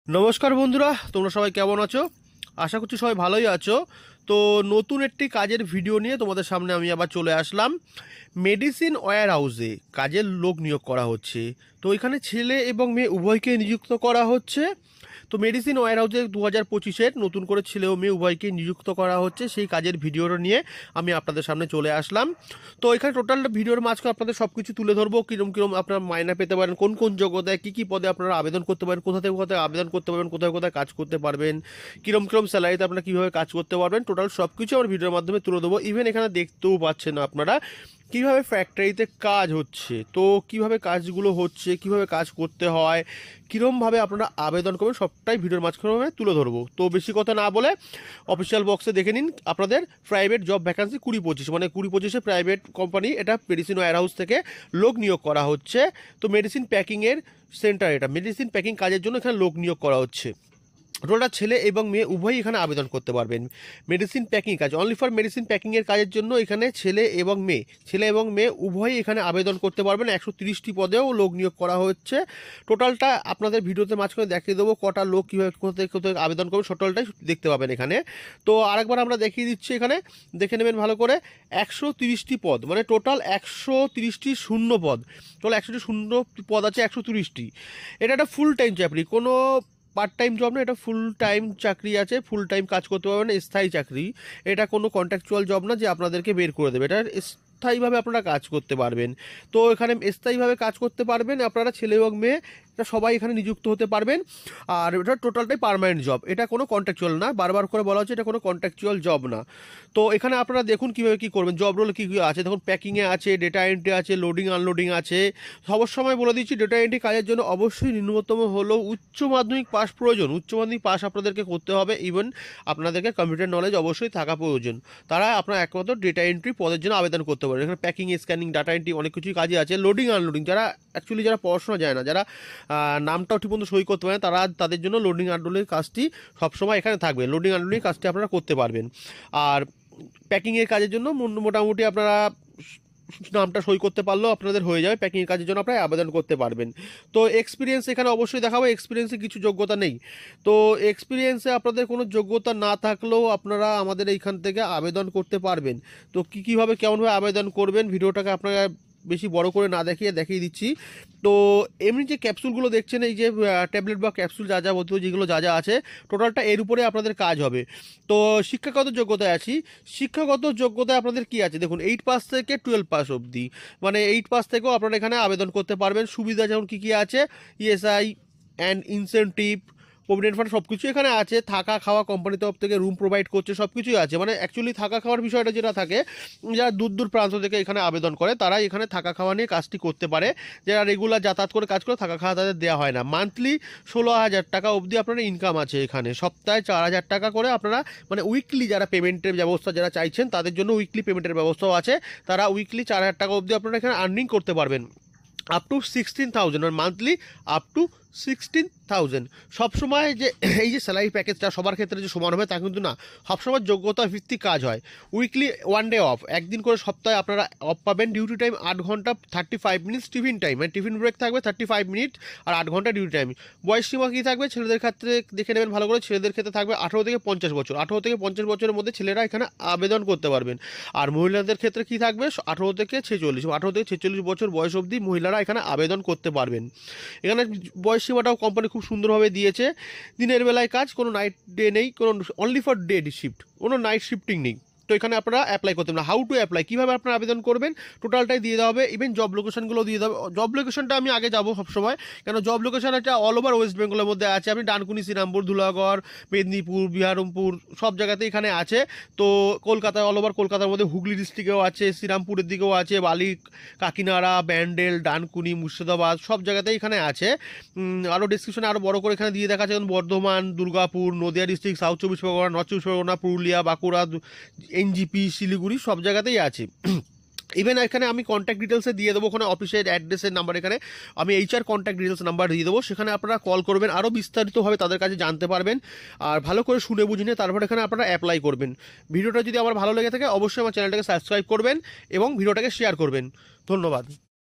নমস্কার বন্ধুরা, তোমরা সবাই কেমন আছো? আশা করছি সবাই ভালোই আছো। তো নতুন একটি কাজের ভিডিও নিয়ে তোমাদের সামনে আমি আবার চলে আসলাম। মেডিসিন ওয়্যার হাউসে কাজের লোক নিয়োগ করা হচ্ছে। তো এখানে ছেলে এবং মেয়ে উভয়কে নিযুক্ত করা হচ্ছে। তো মেডিসিন ওয়্যার হাউসে 2025-এর নতুন করে ছেলে ও মেয়ে উভয়কে নিযুক্ত করা হচ্ছে, সেই কাজের ভিডিওটা নিয়ে আমি আপনাদের সামনে চলে আসলাম। তো এখানে টোটাল ভিডিওর মাঝখানে আপনাদের সব কিছু তুলে ধরবো, কিরম কিরম আপনারা মাইনা পেতে পারেন, কোন কোন যোগ্যতায় কী কী পদে আপনারা আবেদন করতে পারেন, কোথা থেকে কোথায় আবেদন করতে পারবেন, কোথায় কোথায় কাজ করতে পারবেন, কিরম কিরম স্যালারিতে আপনারা কীভাবে কাজ করতে পারবেন, টোটাল সব কিছু আমার ভিডিওর মাধ্যমে তুলে দেবো। ইভেন এখানে দেখতেও পাচ্ছেন আপনারা কীভাবে ফ্যাক্টরিতে কাজ হচ্ছে, তো কিভাবে কাজগুলো হচ্ছে, কিভাবে কাজ করতে হয়, কীরমভাবে আপনারা আবেদন করবেন, সবটাই ভিডিওর মাঝখানে তুলে ধরবো। তো বেশি কথা না বলে অফিসিয়াল বক্সে দেখে নিন আপনাদের প্রাইভেট জব ভ্যাকান্সি 2025, মানে 2025-এ প্রাইভেট কোম্পানি, এটা মেডিসিন ওয়্যার হাউস থেকে লোক নিয়োগ করা হচ্ছে। তো মেডিসিন প্যাকিংয়ের সেন্টার, এটা মেডিসিন প্যাকিং কাজের জন্য এখানে লোক নিয়োগ করা হচ্ছে। টোটালটা ছেলে এবং মেয়ে উভয়ই এখানে আবেদন করতে পারবেন। মেডিসিন প্যাকিং কাজ, অনলি ফর মেডিসিন প্যাকিংয়ের কাজের জন্য এখানে ছেলে এবং মেয়ে উভয়ই এখানে আবেদন করতে পারবেন। 130টি পদেও লোক নিয়োগ করা হচ্ছে। টোটালটা আপনাদের ভিডিওতে মাঝখানে দেখিয়ে দেবো কটা লোক কীভাবে কোথায় কোথায় আবেদন করবে, টোটালটাই দেখতে পাবেন এখানে। তো আরেকবার আমরা দেখিয়ে দিচ্ছি, এখানে দেখে নেবেন ভালো করে। 130টি পদ, মানে টোটাল 130টি শূন্য পদ, টোটাল 100টি শূন্য পদ আছে 130টি। এটা একটা ফুল টাইম চাকরি, কোনো পার্ট টাইম জব না, এটা ফুল টাইম চাকরি আছে, ফুল টাইম কাজ করতে পারবেন, স্থায়ী চাকরি। এটা কোনো কন্ট্রাকচুয়াল জব না যে আপনাদেরকে বের করে দেবে, এটা স্থায়ীভাবে আপনারা কাজ করতে পারবেন। তো এখানে স্থায়ীভাবে কাজ করতে পারবেন আপনারা, ছেলে এবং মেয়ে এটা সবাই এখানে নিযুক্ত হতে পারবেন। আর এটা টোটালটাই পার্মানেন্ট জব, এটা কোনো কন্ট্রাকচুয়াল না, বারবার করে বলা হচ্ছে এটা কোনো কন্ট্রাকচুয়াল জব না। তো এখানে আপনারা দেখুন কীভাবে কী করবেন, জব রোল কী কী আছে দেখুন। প্যাকিংয়ে আছে, ডেটা এন্ট্রি আছে, লোডিং আনলোডিং আছে। সবার সময় বলে দিচ্ছি, ডেটা এন্ট্রি কাজের জন্য অবশ্যই ন্যূনতম হলেও উচ্চ মাধ্যমিক পাস প্রয়োজন, উচ্চ মাধ্যমিক পাস আপনাদেরকে করতে হবে। ইভেন আপনাদেরকে কম্পিউটার নলেজ অবশ্যই থাকা প্রয়োজন, তারা আপনার একমাত্র ডেটা এন্ট্রি পদের জন্য আবেদন করতে পারেন। এখানে প্যাকিং, স্ক্যানিং, ডাটা এন্ট্রি অনেক কিছুই কাজে আছে। লোডিং আনলোডিং, যারা অ্যাকচুয়ালি যারা পড়াশোনা যায় না, যারা নামটাও ঠিক মতো সই করতে পারেন, তাদের জন্য লোডিং আনলোডিং কাজটি সবসময় এখানে থাকবে। লোডিং আনলোডিং কাজটি আপনারা করতে পারবেন। আর প্যাকিংয়ের কাজের জন্য মোটামুটি আপনারা নামটা সই করতে পারলেও আপনাদের হয়ে যাবে, প্যাকিংয়ের কাজের জন্য আপনারা আবেদন করতে পারবেন। তো এক্সপিরিয়েন্স এখানে অবশ্যই দেখাবো, এক্সপিরিয়েন্সে কিছু যোগ্যতা নেই। তো এক্সপিরিয়েন্সে আপনাদের কোনো যোগ্যতা না থাকলেও আপনারা আমাদের এইখান থেকে আবেদন করতে পারবেন। তো কীভাবে কেমনভাবে আবেদন করবেন, ভিডিওটাকে আপনারা বেশি বড় করে না দেখিয়ে দিচ্ছি। তো এমনি যে ক্যাপসুলগুলো দেখছেন, এই যে ট্যাবলেট বা ক্যাপসুল যা যা বলতে যেগুলো যা যা আছে, টোটালটা এর উপরে আপনাদের কাজ হবে। তো শিক্ষাগত যোগ্যতায় আছি, শিক্ষাগত যোগ্যতায় আপনাদের কি আছে দেখুন, 8 পাস থেকে 12 পাস অবধি, মানে 8 পাস থেকেও আপনারা এখানে আবেদন করতে পারবেন। সুবিধা যেমন কী কী আছে, ESI and incentive, provident fund সব কিছু এখানে আছে। থাকা খাওয়া কোম্পানির তরফ থেকে রুম প্রোভাইড করছে, সব কিছুই আছে। মানে অ্যাকচুয়ালি থাকা খাওয়ার বিষয়টা যেটা থাকে, যারা দূর দূর প্রান্ত থেকে এখানে আবেদন করে তারা এখানে থাকা খাওয়া নিয়ে কাজটি করতে পারে। যারা রেগুলার যাতায়াত করে কাজ করে থাকা খাওয়া তাদের দেওয়া হয় না। মান্থলি 16,000 টাকা অবধি আপনার ইনকাম আছে এখানে, সপ্তাহে 4,000 টাকা করে আপনারা, মানে উইকলি যারা পেমেন্টের ব্যবস্থা যারা চাইছেন তাদের জন্য উইকলি পেমেন্টের ব্যবস্থাও আছে। তারা উইকলি 4,000 টাকা অবধি আপনারা এখানে আর্নিং করতে পারবেন, আপ টু 16,000, আর মান্থলি আপ টু 16,000। সবসময় যে এই যে স্যালারি প্যাকেজটা সবার ক্ষেত্রে যে সমান হবে তা কিন্তু না, সবসময় যোগ্যতা ভিত্তিক কাজ হয়। উইকলি 1 ডে অফ, একদিন করে সপ্তাহে আপনারা অফ পাবেন। ডিউটি টাইম 8 ঘন্টা 35 মিনিটস, টিফিন টাইম মানে টিফিন ব্রেক থাকবে 35 মিনিট, আর 8 ঘন্টা ডিউটি টাইম। বয়স সীমা কী থাকবে, ছেলেদের ক্ষেত্রে দেখে নেবেন ভালো করে, ছেলেদের ক্ষেত্রে থাকবে 18 থেকে 50 বছর। 18 থেকে 50 বছরের মধ্যে ছেলেরা এখানে আবেদন করতে পারবেন। আর মহিলাদের ক্ষেত্রে কি থাকবে, 18 থেকে 46 বছর বয়স অবধি মহিলারা এখানে আবেদন করতে পারবেন। এখানে বয়স সীমাটাও কোম্পানি খুব সুন্দরভাবে দিয়েছে। দিনের বেলায় কাজ, কোনো নাইট ডে নেই, কোনো অনলি ফর ডে শিফট, কোনো নাইট শিফটিং নেই। তো এখানে আপনারা অ্যাপ্লাই করতে পারেন। হাউ টু অ্যাপ্লাই, কীভাবে আপনারা আবেদন করবেন, টোটালটাই দিয়ে দেওয়া হবে। ইভেন জব লোকেশনগুলো দিয়ে দেওয়া হবে। জব লোকেশনটা আমি আগে যাবো সবসময়, কেন জব লোকেশন একটা অল ওভার ওয়েস্ট বেঙ্গলের মধ্যে আছে। আপনি ডানকুনি, শ্রীরামপুর, ধুলাগড়, মেদিনীপুর, বিহারমপুর সব জায়গাতে এখানে আছে। তো কলকাতায় অল ওভার কলকাতার মধ্যে হুগলি ডিস্ট্রিক্টেও আছে, শ্রীরামপুরের দিকেও আছে, বালি, কাকিনাড়া, ব্যান্ডেল, ডানকুনি, মুর্শিদাবাদ সব জায়গাতেই এখানে আছে। আরও ডিসক্রিপশনে আরও বড় করে এখানে দিয়ে দেখা আছে, যেমন Bardhaman, Durgapur, Nadia district, south 24 Pargana, north 24 Pargana, Purulia, Bankura, NJP, Siliguri সব জায়গাতেই আছে। ইভেন এখানে আমি কন্ট্যাক্ট ডিটেলসে দিয়ে দেবো, ওখানে অফিসের অ্যাড্রেসের নাম্বার, এখানে আমি HR কন্ট্যাক্ট ডিটেলস নাম্বার দিয়ে দেবো, সেখানে আপনারা কল করবেন, আরও বিস্তারিতভাবে তাদের কাছে জানতে পারবেন। আর ভালো করে শুনে বুঝে নিয়ে তারপর এখানে আপনারা অ্যাপ্লাই করবেন। ভিডিওটা যদি আমার ভালো লেগে থাকে অবশ্যই আমার চ্যানেলটাকে সাবস্ক্রাইব করবেন এবং ভিডিওটাকে শেয়ার করবেন। ধন্যবাদ।